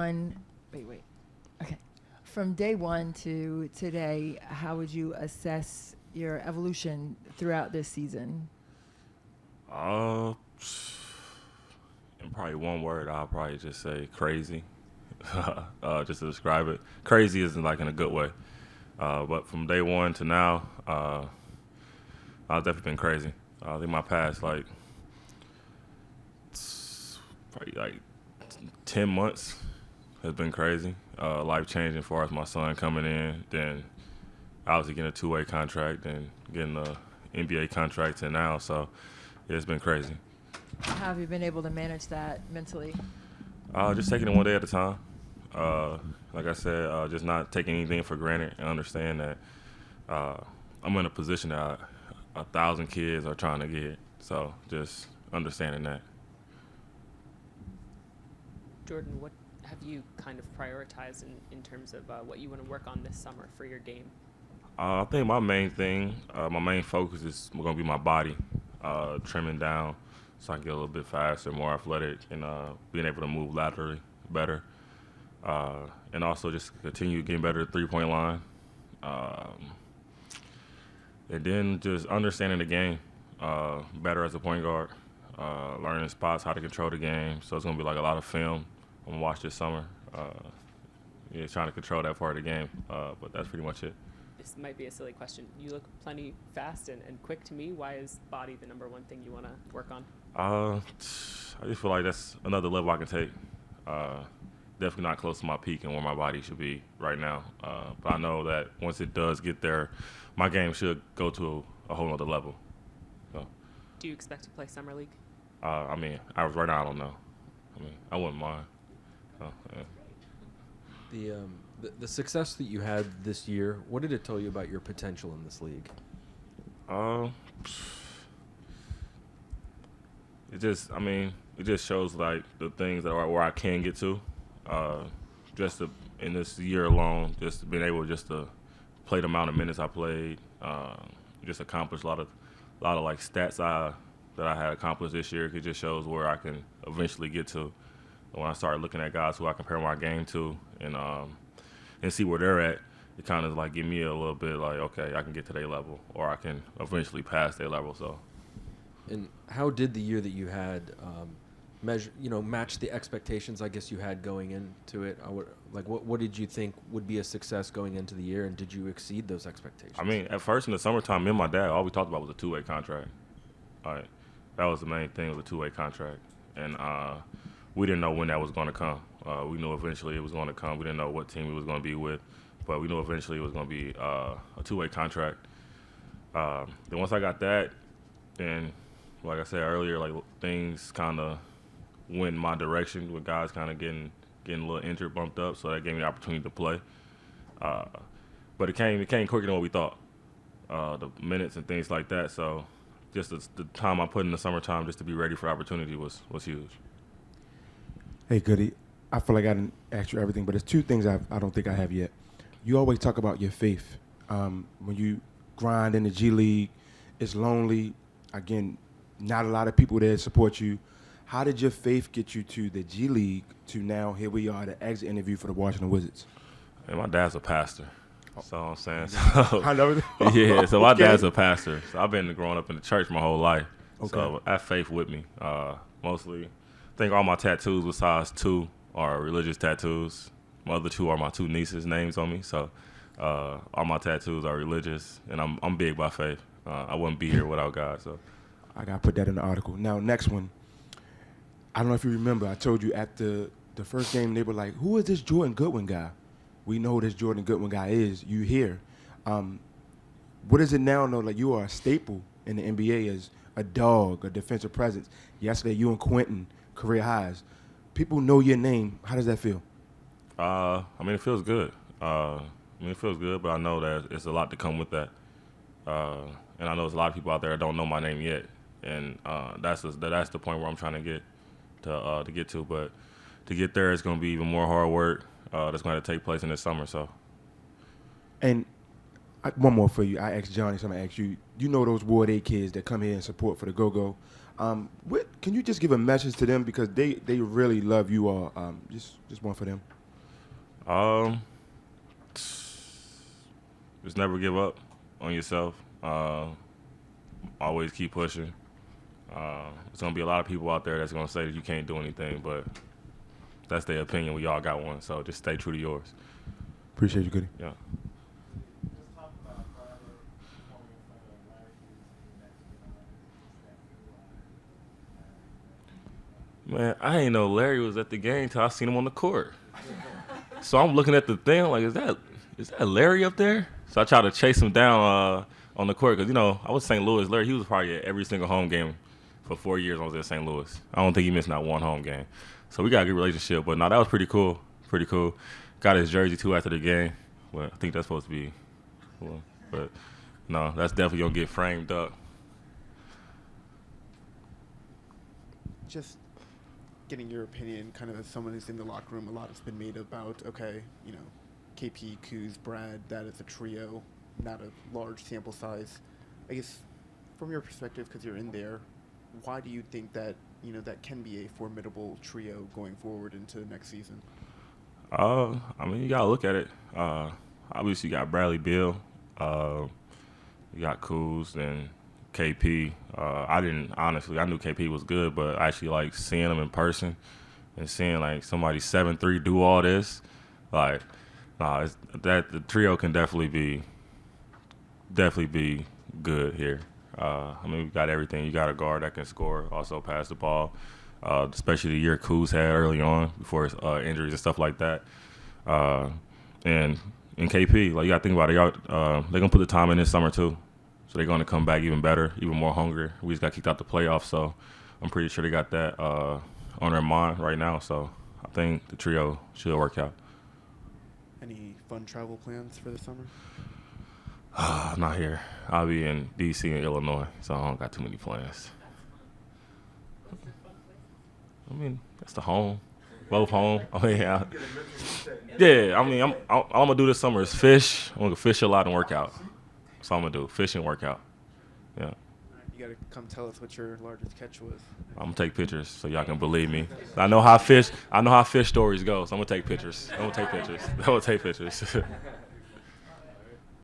One, wait. Okay. From day one to today, how would you assess your evolution throughout this season? In probably one word, I'll probably just say crazy. Just to describe it. Crazy isn't like in a good way. But from day one to now, I've definitely been crazy. I think my past probably like 10 months has been crazy. Life changing as far as my son coming in, then obviously getting a two-way contract and getting a NBA contract to now. So yeah, it's been crazy. How have you been able to manage that mentally? Just taking it one day at a time. Like I said, just not taking anything for granted and understand that I'm in a position that 1,000 kids are trying to get. So just understanding that. Jordan, what have you kind of prioritized in terms of what you want to work on this summer for your game? I think my main focus is going to be my body, trimming down so I can get a little bit faster, more athletic, and being able to move laterally better. And also just continue getting better at three-point line. And then just understanding the game better as a point guard, learning spots, how to control the game. So it's going to be like a lot of film I'm going to watch this summer. Trying to control that part of the game. But that's pretty much it. This might be a silly question. You look plenty fast and quick to me. Why is body the number one thing you want to work on? I just feel like that's another level I can take. Definitely not close to my peak and where my body should be right now. But I know that once it does get there, my game should go to a whole other level. So, do you expect to play summer league? right now I don't know. I wouldn't mind. So, yeah. The success that you had this year, what did it tell you about your potential in this league? It just shows like the things that are where I can get to. In this year alone, just being able just to play the amount of minutes I played, just accomplish a lot of like stats that I had accomplished this year. It just shows where I can eventually get to. When I start looking at guys who I compare my game to and see where they're at, it kind of like give me a little bit like, okay, I can get to their level, or I can eventually pass their level. So. And how did the year that you had match the expectations I guess you had going into it? What did you think would be a success going into the year, and did you exceed those expectations? At first in the summertime, me and my dad, all we talked about was a two-way contract. All right, that was the main thing, was a two-way contract, and we didn't know when that was going to come. We knew eventually it was going to come. We didn't know what team we was going to be with, but we knew eventually it was going to be a two-way contract. Then once I got that, then like I said earlier, like things kind of went in my direction with guys kind of getting a little injured, bumped up, so that gave me the opportunity to play. But it came quicker than what we thought, the minutes and things like that. So just the time I put in the summertime just to be ready for the opportunity was huge. Hey, Goody, I feel like I didn't ask you everything, but there's two things I don't think I have yet. You always talk about your faith. When you grind in the G League, it's lonely. Again, not a lot of people there to support you. How did your faith get you to the G League to now here we are, the exit interview for the Washington Wizards? And my dad's a pastor. So I'm saying. So, I know. Yeah, so my dad's a pastor. So I've been growing up in the church my whole life. Okay. So I have faith with me. Mostly, I think all my tattoos besides 2 are religious tattoos. My other 2 are my 2 nieces' names on me. So all my tattoos are religious, and I'm big by faith. I wouldn't be here without God. So I got to put that in the article. Now, next one. I don't know if you remember, I told you after the first game, they were like, who is this Jordan Goodwin guy? We know who this Jordan Goodwin guy is. You here. What is it now, though? Like, you are a staple in the NBA as a dog, a defensive presence. Yesterday, you and Quentin, career highs. People know your name. How does that feel? It feels good. It feels good, but I know that it's a lot to come with that. And I know there's a lot of people out there that don't know my name yet. And that's the point where I'm trying to get to. But to get there, it's going to be even more hard work that's going to take place in this summer. So. And one more for you. I asked Johnny, so I'm going to ask you. You know those Ward A kids that come here and support for the Go-Go. Can you just give a message to them because they really love you all? Just one for them. Just never give up on yourself. Always keep pushing. There's gonna be a lot of people out there that's gonna say that you can't do anything, but that's their opinion. We all got one, so just stay true to yours. Appreciate you, Goody. Yeah. Man, I ain't know Larry was at the game till I seen him on the court. So I'm looking at the thing, I'm like, is that Larry up there? So I tried to chase him down on the court because, I was St. Louis. Larry, he was probably at every single home game for 4 years I was in St. Louis. I don't think he missed not one home game. So we got a good relationship. But, no, that was pretty cool. Pretty cool. Got his jersey, too, after the game. Well, I think that's supposed to be cool. But, no, that's definitely going to get framed up. Just getting your opinion, kind of as someone who's in the locker room, a lot has been made about, okay, KP, Kuz, Brad, that is a trio, not a large sample size. I guess from your perspective, because you're in there, why do you think that, that can be a formidable trio going forward into next season? You got to look at it. Obviously, you got Bradley Beal. You got Kuz and KP. I knew KP was good, but I actually like seeing him in person and seeing like somebody 7'3" do all this. Like, the trio can definitely be good here. We got everything. You got a guard that can score, also pass the ball, especially the year Kuz had early on before his injuries and stuff like that. And in KP, like you got to think about it, they're gonna put the time in this summer too. So they're going to come back even better, even more hungry. We just got kicked out the playoffs, so I'm pretty sure they got that on their mind right now. So I think the trio should work out. Any fun travel plans for the summer? Not here. I'll be in D.C. and Illinois, so I don't got too many plans. That's the home. Both home. Yeah. I'm going to do this summer is fish. I'm going to fish a lot and work out. That's all I'm going to do, fish and work out. Yeah. You got to come tell us what your largest catch was. I'm going to take pictures so y'all can believe me. I know how fish stories go, so I'm going to take pictures. I'm going to take pictures.